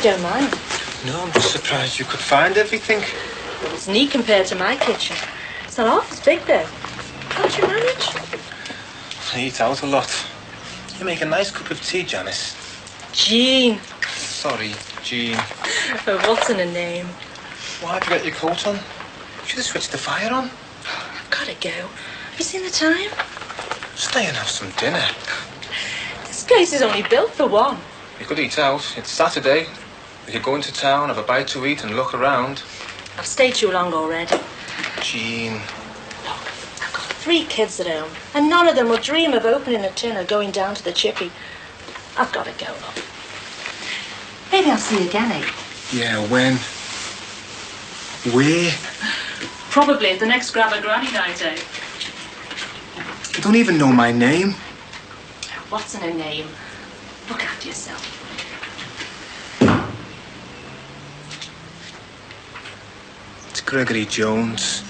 don't mind. No, I'm just surprised you could find everything. Well, it's neat compared to my kitchen. It's not half as big, though. Can't you manage? I eat out a lot. You make a nice cup of tea, Janice. Jean. Sorry, Jean. Oh, what's in a name? Why'd you get your coat on? You should have switched the fire on. I've got to go. Have you seen the time? Stay and have some dinner. This place is only built for one. We could eat out. It's Saturday. We could go into town, have a bite to eat and look around. I've stayed too long already. Jean. Look, I've got 3 kids at home, and none of them will dream of opening a tin or going down to the chippy. I've got to go, look. Maybe I'll see you again, eh? Yeah, when? Where? Probably at the next Grab a Granny night, eh? You don't even know my name. What's in a name? Look after yourself. It's Gregory Jones.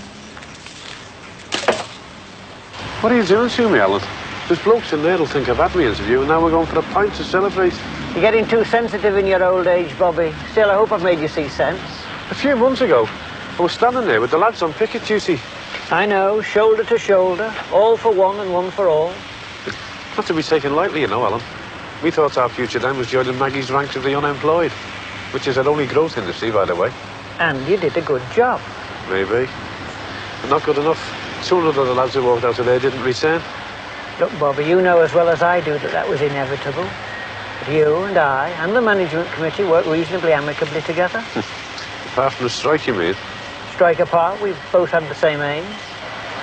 What are you doing to me, Alan? There's blokes in there who'll think I've had my interview and now we're going for a pint to celebrate. You're getting too sensitive in your old age, Bobby. Still, I hope I've made you see sense. A few months ago, I was standing there with the lads on picket duty. I know, shoulder to shoulder, all for one and one for all. Not to be taken lightly, you know, Alan. We thought our future then was joining Maggie's ranks of the unemployed, which is our only growth industry, by the way. And you did a good job. Maybe. But not good enough. 200 of the lads who walked out of there didn't return. Look, Bobby, you know as well as I do that that was inevitable. But you and I and the management committee worked reasonably amicably together. Apart from the strike, you mean? Strike apart, we've both had the same aims.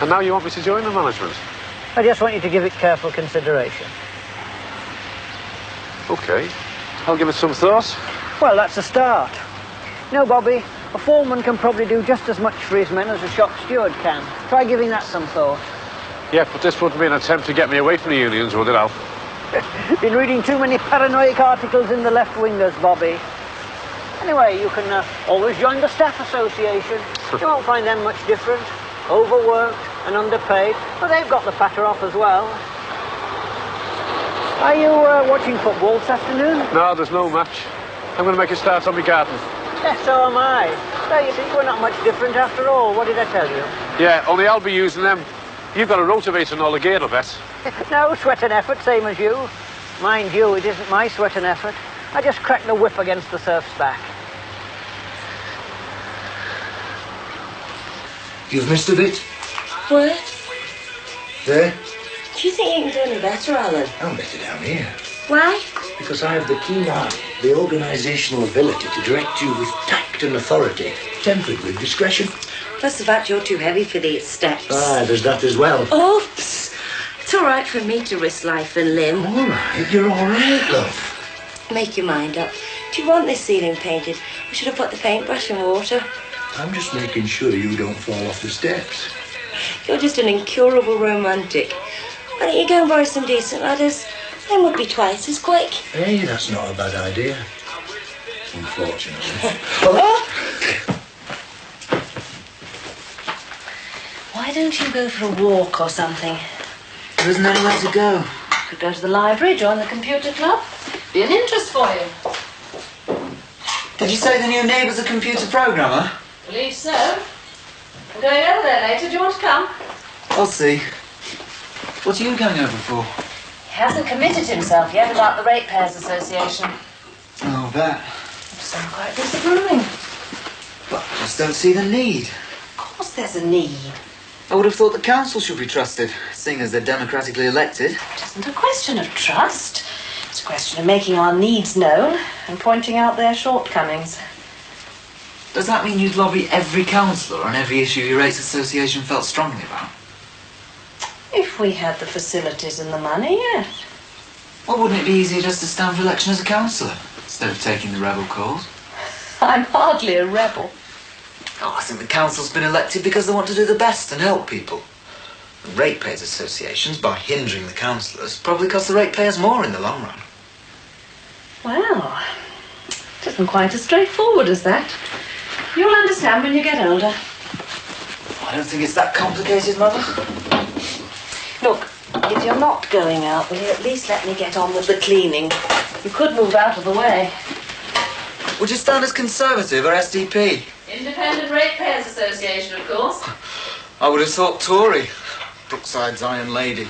And now you want me to join the management? I just want you to give it careful consideration. OK. I'll give it some thought. Well, that's a start. No, Bobby, a foreman can probably do just as much for his men as a shop steward can. Try giving that some thought. Yeah, but this wouldn't be an attempt to get me away from the unions, would it, Al? Been reading too many paranoid articles in the left-wingers, Bobby. Anyway, you can always join the staff association. You won't find them much different. Overworked and underpaid, but they've got the patter off as well. Are you watching football this afternoon? No, there's no match. I'm going to make a start on my garden. Yes, so am I. So you see, we're not much different after all. What did I tell you? Yeah, only I'll be using them. You've got a rotavator and all the gear, I bet. No sweat and effort, same as you. Mind you, it isn't my sweat and effort. I just cracked the whip against the surf's back. You've missed a bit? Where? There? Do you think you can do any better, Alan? I'm better down here. Why? Because I have the keen eye, the organisational ability to direct you with tact and authority, tempered with discretion. Plus the fact you're too heavy for these steps. Ah, there's that as well. Oops! It's all right for me to risk life and limb. All right, you're all right, love. Make your mind up. Do you want this ceiling painted? We should have put the paintbrush in water. I'm just making sure you don't fall off the steps. You're just an incurable romantic. Why don't you go and borrow some decent ladders? Then would be twice as quick. Hey, that's not a bad idea. Unfortunately. Oh. Why don't you go for a walk or something? There isn't anywhere to go. Could go to the library, join the computer club. Be an interest for you. Did you say the new neighbour's a computer programmer? Believe so. I'm going over there later. Do you want to come? I'll see. What are you going over for? He hasn't committed himself yet about the Ratepayers Association. Oh, that. So quite disapproving. But I just don't see the need. Of course there's a need. I would have thought the council should be trusted, seeing as they're democratically elected. It isn't a question of trust. It's a question of making our needs known and pointing out their shortcomings. Does that mean you'd lobby every councillor on every issue your rates association felt strongly about? If we had the facilities and the money, yes. Well, wouldn't it be easier just to stand for election as a councillor, instead of taking the rebel cause? I'm hardly a rebel. Oh, I think the council's been elected because they want to do the best and help people. The ratepayers associations, by hindering the councillors, probably cost the ratepayers more in the long run. Well, it isn't quite as straightforward as that. You'll understand when you get older. I don't think it's that complicated, Mother. Look, if you're not going out, will you at least let me get on with the cleaning? You could move out of the way. Would you stand as Conservative or SDP? Independent Ratepayers Association, of course. I would have thought Tory. Brookside's Iron Lady.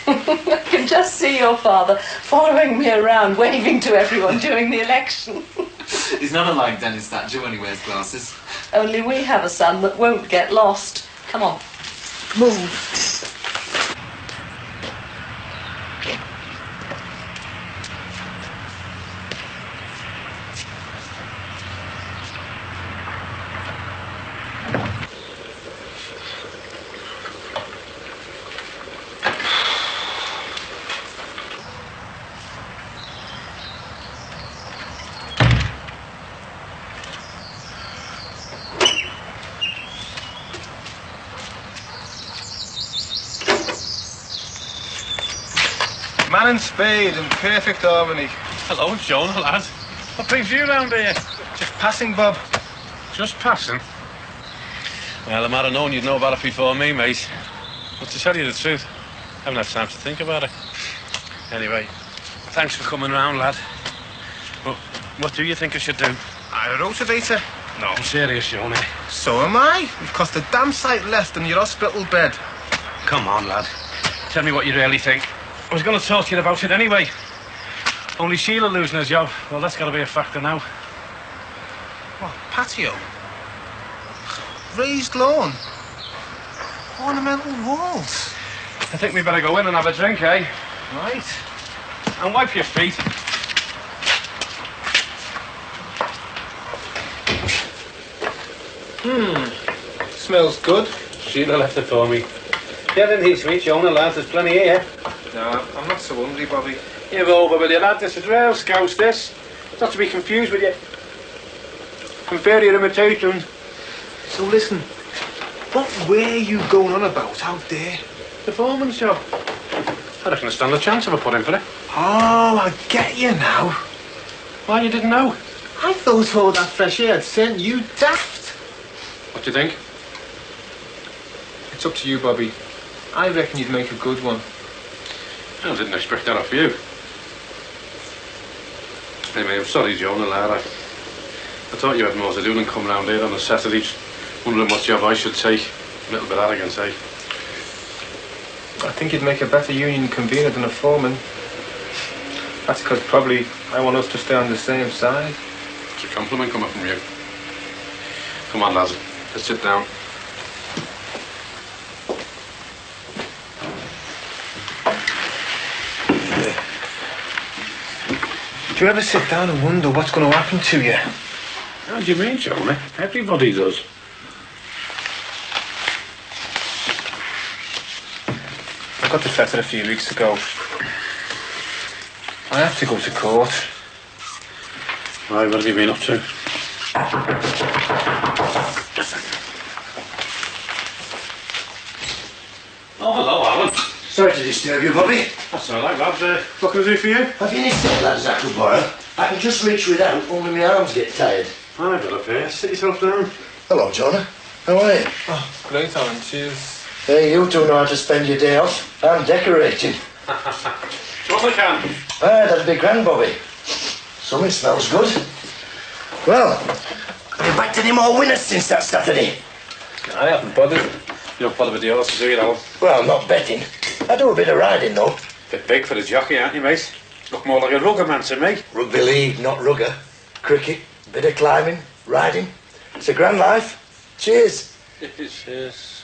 I can just see your father following me around, waving to everyone during the election. He's not unlike Dennis Thatcher when he wears glasses. Only we have a son that won't get lost. Come on, move. Man and spade in perfect harmony. Hello, Jonah, lad. What brings you round here? Just passing, Bob. Just passing? Well, I might have known you'd know about it before me, mate. But to tell you the truth, I haven't had time to think about it. Anyway, thanks for coming round, lad. But what do you think I should do? I'm a rotavator. No, I'm serious, Jonah. So am I. You've cost a damn sight less than your hospital bed. Come on, lad. Tell me what you really think. I was going to talk to you about it anyway. Only Sheila losing her job. Well, that's got to be a factor now. What, patio? Raised lawn? Ornamental walls? I think we better go in and have a drink, eh? Right. And wipe your feet. Smells good. Sheila left it for me. Get anything sweet, Jonah, lad. There's plenty here. No, I'm not so hungry, Bobby. You're over with you, lad. This is real Scouse, this. Not to be confused with you. Inferior imitation. So listen, what were you going on about out there? The foreman's job. I reckon I stand a chance if I put in for it. Oh, I get you now. Why, you didn't know? I thought all that fresh air had sent you daft. What do you think? It's up to you, Bobby. I reckon you'd make a good one. I didn't expect that off you. Anyway, I'm sorry, Jonah, lad. I thought you had more to do than come round here on a Saturday, wondering what job I should take. A little bit arrogant, eh? I think you'd make a better union convener than a foreman. That's because probably I want us to stay on the same side. It's a compliment coming from you. Come on, lads. Let's sit down. Do you ever sit down and wonder what's going to happen to you? How do you mean, Jonah? Everybody does. I got defected a few weeks ago. I have to go to court. Right, what have you been up to? Oh, hello, Alan. Sorry to disturb you, Bobby. That's all right, lad. What can I do for you? Have you any step ladders I could borrow? I can just reach without, only my arms get tired. I've got a pair. Sit yourself down. Hello, Jonah. How are you? Oh, great, Alan. Cheers. Hey, you two know how to spend your day off. I'm decorating. What I can. Ah, that'd be grand, Bobby. Something smells good. Well, have you backed any more winners since that Saturday? I haven't bothered. You don't bother with the horses, do you, Alan? Well, not betting. I do a bit of riding, though. Bit big for a jockey, aren't you, mate? Look more like a rugger man to me. Rugby league, not rugger. Cricket, bit of climbing, riding. It's a grand life. Cheers. Cheers.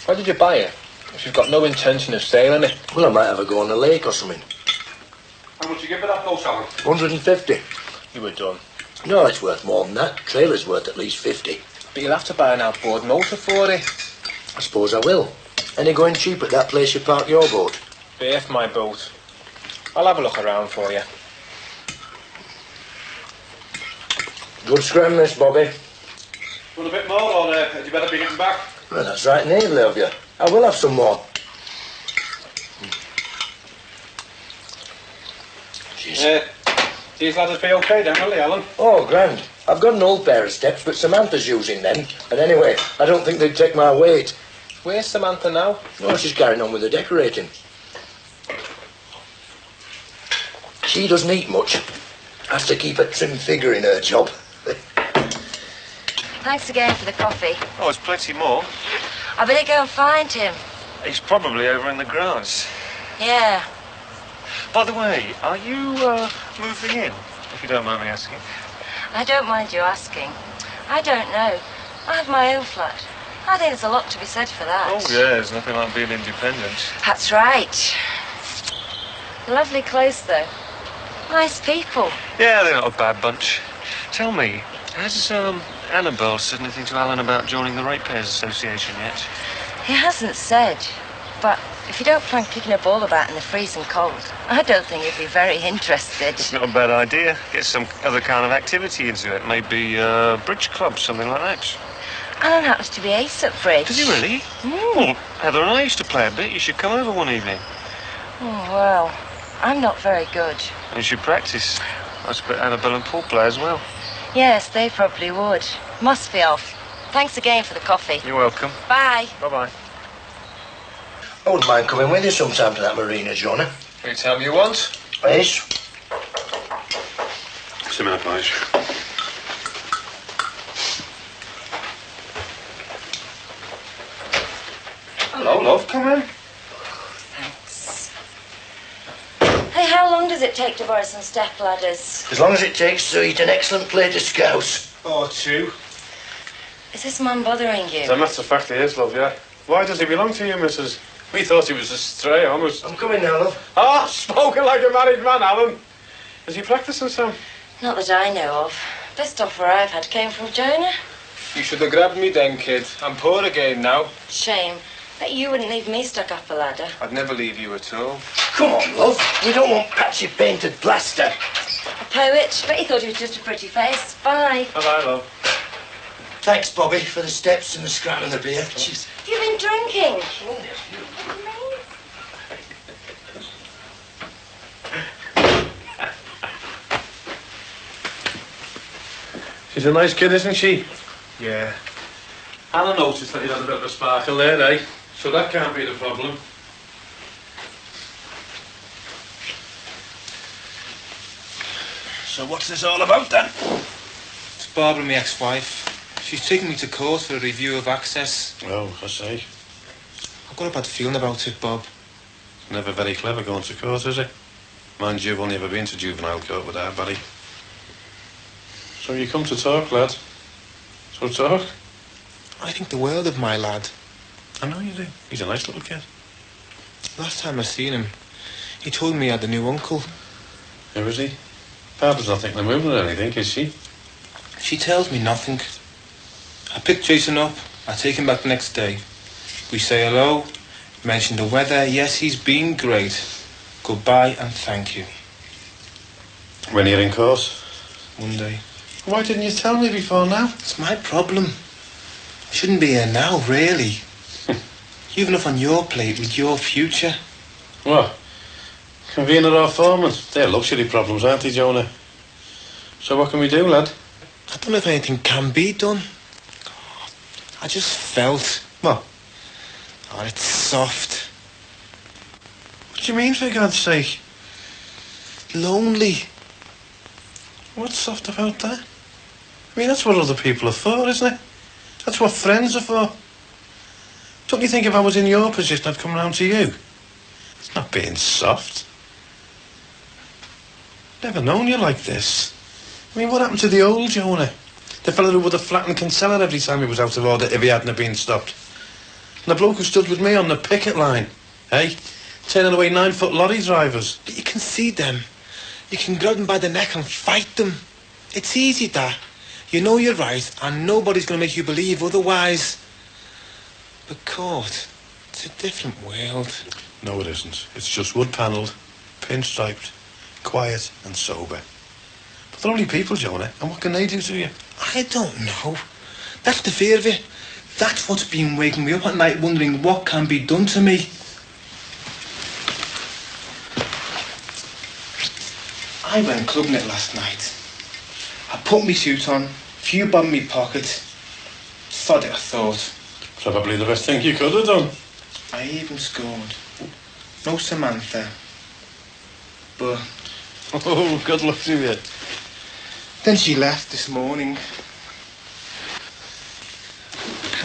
Why did you buy it? If you've got no intention of sailing it. Well, I might have a go on the lake or something. How much you give for that boat, Alan? 150. You were done. No, it's worth more than that. Trailer's worth at least 50. But you'll have to buy an outboard motor for it. I suppose I will. Any going cheap at that place you park your boat? BF my boat. I'll have a look around for you. Good scram, Miss Bobby. Want a bit more, or had you better be getting back? Well, that's right neighbourly of you. I will have some more. Cheers. These ladders be okay then, will they, Alan? Oh, grand. I've got an old pair of steps, but Samantha's using them. And anyway, I don't think they'd take my weight. Where's Samantha now? Oh, she's carrying on with the decorating. She doesn't eat much. Has to keep a trim figure in her job. Thanks again for the coffee. Oh, there's plenty more. I better go and find him. He's probably over in the grounds. Yeah. By the way, are you moving in, if you don't mind me asking? I don't mind you asking. I don't know. I have my own flat. I think there's a lot to be said for that. Oh, yeah, there's nothing like being independent. That's right. Lovely clothes, though. Nice people. Yeah, they're not a bad bunch. Tell me, has Annabelle said anything to Alan about joining the Ratepayers Association yet? He hasn't said, but if you don't plan kicking a ball about in the freezing cold, I don't think he'd be very interested. It's not a bad idea. Get some other kind of activity into it. Maybe bridge club, something like that. Alan happens to be ace at bridge. Does he really? Well, Heather and I used to play a bit. You should come over one evening. Oh, well, I'm not very good. You should practice. I expect Annabelle and Paul play as well. Yes, they probably would. Must be off. Thanks again for the coffee. You're welcome. Bye. Bye-bye. I wouldn't mind coming with you sometime to that marina, Jonah. Any time you want. Yes. Some minute, please. Hello, love. Come in. Thanks. Hey, how long does it take to borrow some step ladders? As long as it takes to eat an excellent plate of scouse. Or two. Is this man bothering you? As a matter of fact, he is, love, yeah. Why does he belong to you, Mrs.? We thought he was a stray, almost. I'm coming now, love. Ah, spoken like a married man, Alan. Is he practicing some? Not that I know of. Best offer I've had came from Jonah. You should have grabbed me then, kid. I'm poor again now. Shame. Bet you wouldn't leave me stuck up a ladder. I'd never leave you at all. Come on, love. We don't want patchy painted plaster. A poet. Bet he thought he was just a pretty face. Bye. Bye-bye, love. Thanks, Bobby, for the steps and the scrap and the beer. Cheers. You've been drinking. She's a nice kid, isn't she? Yeah. Alan noticed that he had a bit of a sparkle there, eh? So that can't be the problem. So what's this all about, then? It's Barbara, my ex-wife. She's taking me to court for a review of access. Oh, I see. I've got a bad feeling about it, Bob. Never very clever going to court, is he? Mind you, I've only ever been to juvenile court with our buddy. So you come to talk, lad. So talk. I think the world of my lad. I know you do. He's a nice little kid. Last time I seen him, he told me he had a new uncle. Who is he? Barbara's not thinking of moving or anything, is she? She tells me nothing. I pick Jason up, I take him back the next day. We say hello, mention the weather. Yes, he's been great. Goodbye and thank you. When you're in court? Monday. Why didn't you tell me before now? It's my problem. I shouldn't be here now, really. You've enough on your plate with your future. What? Convener or foreman? They're luxury problems, aren't they, Jonah? So what can we do, lad? I don't know if anything can be done. I just felt... What? Oh, it's soft. What do you mean, for God's sake? Lonely. What's soft about that? I mean, that's what other people are for, isn't it? That's what friends are for. Don't you think if I was in your position, I'd come round to you? It's not being soft. Never known you like this. I mean, what happened to the old Jonah? The fella who would have flattened Kinsella every time he was out of order if he hadn't have been stopped. And the bloke who stood with me on the picket line, eh? Turning away 9-foot lorry drivers. But you can see them. You can grab them by the neck and fight them. It's easy, that. You know you're right, and nobody's going to make you believe otherwise. But court, it's a different world. No, it isn't. It's just wood-panelled, pinstriped, quiet and sober. But they're only people, Jonah, and what can they do to you? I don't know. That's the fear of it. That's what's been waking me up at night, wondering what can be done to me. I went clubbing it last night. I put me suit on, few bob in me pocket. Sod it, I thought. Probably the best thing you could have done. I even scored. No Samantha. But... Oh, good luck to you. Then she left this morning. And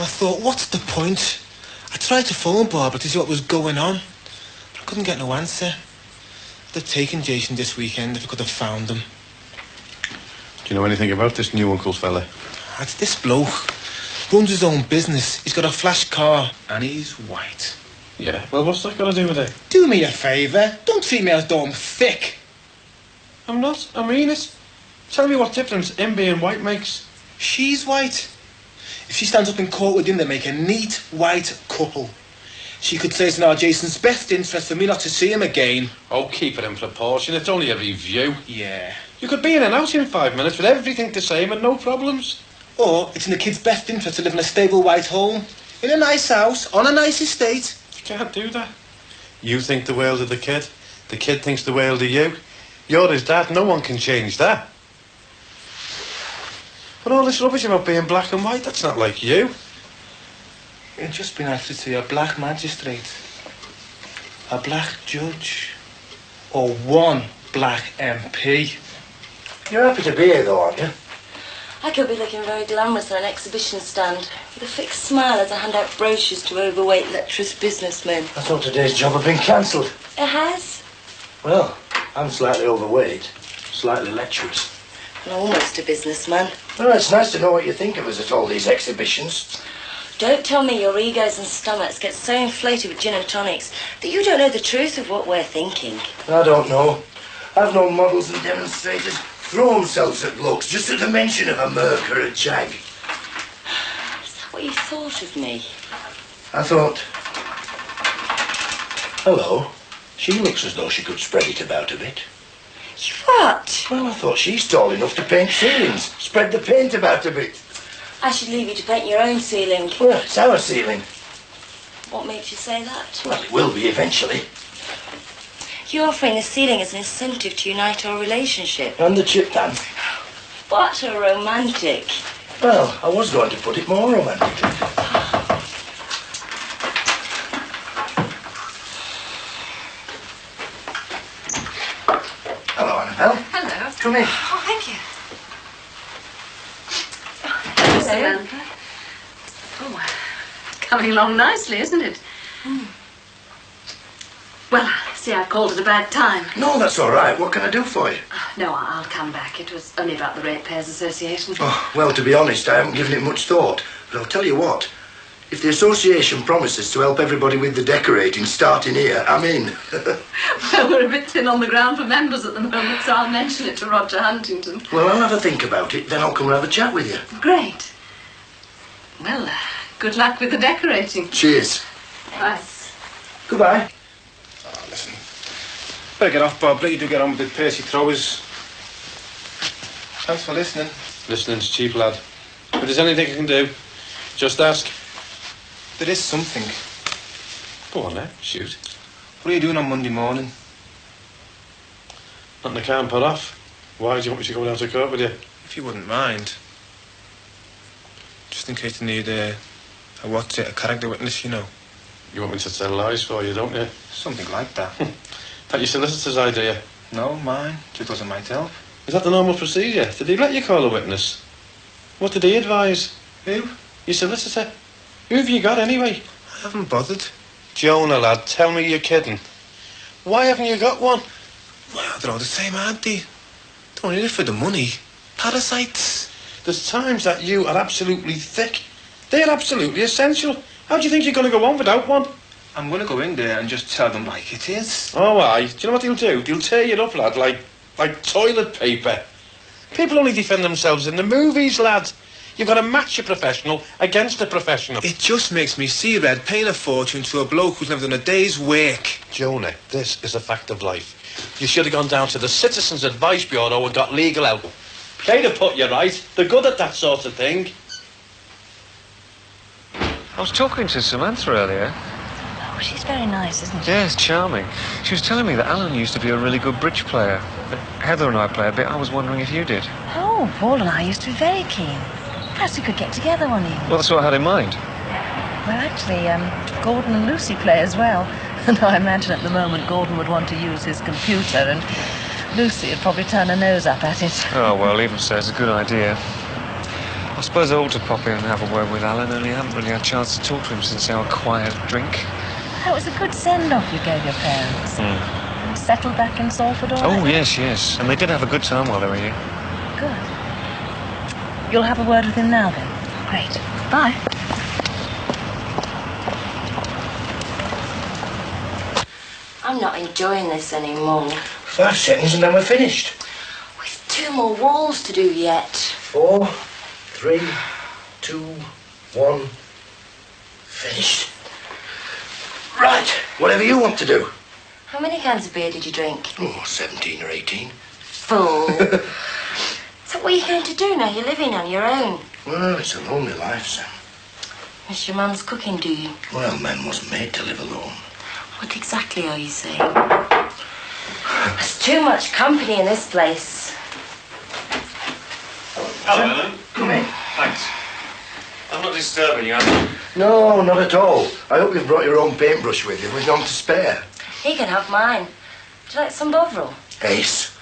I thought, what's the point? I tried to phone Barbara to see what was going on. But I couldn't get no answer. I'd have taken Jason this weekend if I could have found him. Do you know anything about this new uncle's fella? It's this bloke. Runs his own business. He's got a flash car. And he's white. Yeah, well, what's that got to do with it? Do me a favour. Don't treat me as though I'm thick. I'm not. I mean it. Tell me what difference him being white makes. She's white. If she stands up in court with him, they make a neat white couple. She could say it's in our Jason's best interest for me not to see him again. Oh, keep it in proportion. It's only a review. Yeah. You could be in and out in 5 minutes with everything the same and no problems. Or it's in the kid's best interest to live in a stable white home, in a nice house, on a nice estate. You can't do that. You think the world of the kid. The kid thinks the world of you. You're his dad. No one can change that. But all this rubbish about being black and white, that's not like you. It'd just be nice to see a black magistrate, a black judge, or one black MP. You're happy to be here, though, aren't you? I could be looking very glamorous on an exhibition stand, with a fixed smile as I hand out brochures to overweight, lecherous businessmen. I thought today's job had been cancelled. It has? Well, I'm slightly overweight, slightly lecherous. And almost a businessman. Well, it's nice to know what you think of us at all these exhibitions. Don't tell me your egos and stomachs get so inflated with gin and tonics that you don't know the truth of what we're thinking. I don't know. I've known models and demonstrators throw themselves at blokes just at the mention of a merc or a jag. Is that what you thought of me? I thought... Hello. She looks as though she could spread it about a bit. What? Well, I thought she's tall enough to paint ceilings. Spread the paint about a bit. I should leave you to paint your own ceiling. Well, it's our ceiling. What makes you say that? Well, it will be eventually. You're offering the ceiling as an incentive to unite our relationship. And the chip pan. What a romantic. Well, I was going to put it more romantically. Hello, Annabelle. Hello. Come in. Oh, thank you. Hello. Samantha. Oh, coming along nicely, isn't it? Well, I see I've called at a bad time. No, that's all right. What can I do for you? No, I'll come back. It was only about the Ratepayers Association. Oh, well, to be honest, I haven't given it much thought. But I'll tell you what. If the association promises to help everybody with the decorating starting here, I'm in. Well, we're a bit thin on the ground for members at the moment, so I'll mention it to Roger Huntington. Well, I'll have a think about it, then I'll come and have a chat with you. Great. Well, good luck with the decorating. Cheers. Bye. Goodbye. Oh, listen. Better get off, Bob. Let you do get on with the Percy throwers. Thanks for listening. Listening's cheap, lad. If there's anything I can do, just ask. There is something. Go on then, shoot. What are you doing on Monday morning? Nothing I can't put off. Why do you want me to go down to court with you? If you wouldn't mind. Just in case you need a character witness, you know. You want me to tell lies for you, don't you? Something like that. That your solicitor's idea? No, mine. Just wasn't my help. Is that the normal procedure? Did he let you call a witness? What did he advise? Who? Your solicitor. Who have you got anyway? I haven't bothered. Jonah, lad, tell me you're kidding. Why haven't you got one? Well, they're all the same, aren't they? Don't need it for the money. Parasites. There's times that you are absolutely thick. They're absolutely essential. How do you think you're going to go on without one? I'm going to go in there and just tell them like it is. Oh, aye. Do you know what he'll do? He'll tear you up, lad, like toilet paper. People only defend themselves in the movies, lad. You've got to match a professional against a professional. It just makes me see Red paying a fortune to a bloke who's never done a day's work. Jonah, this is a fact of life. You should have gone down to the Citizens Advice Bureau and got legal help. They'd have put you right. They're good at that sort of thing. I was talking to Samantha earlier. Oh, she's very nice, isn't she? Yes, charming. She was telling me that Alan used to be a really good bridge player. But Heather and I play a bit. I was wondering if you did. Oh, Paul and I used to be very keen. Perhaps we could get together one evening. Well, that's what I had in mind. Well, actually, Gordon and Lucy play as well. And I imagine at the moment Gordon would want to use his computer and Lucy would probably turn her nose up at it. Oh, well, even so, it's a good idea. I suppose I ought to pop in and have a word with Alan, only I haven't really had a chance to talk to him since our quiet drink. That was a good send-off you gave your parents. Settled back in Salford all Oh, right? yes. And they did have a good time while they were here. Good. You'll have a word with him now, then? Great. Bye. I'm not enjoying this anymore. 5 seconds and then we're finished. With 2 more walls to do yet. 4, 3, 2, 1. Finished. Right, whatever you want to do. How many cans of beer did you drink? Oh, 17 or 18. Fool. So what are you going to do now you're living on your own? Well, it's a lonely life, Sam. Miss your mum's cooking, do you? Well, man wasn't made to live alone. What exactly are you saying? There's too much company in this place. Hello, Alan. Come in. Thanks. I'm not disturbing you, am I? No, not at all. I hope you've brought your own paintbrush with you. We've none to spare. He can have mine. Would you like some Bovril? Ace.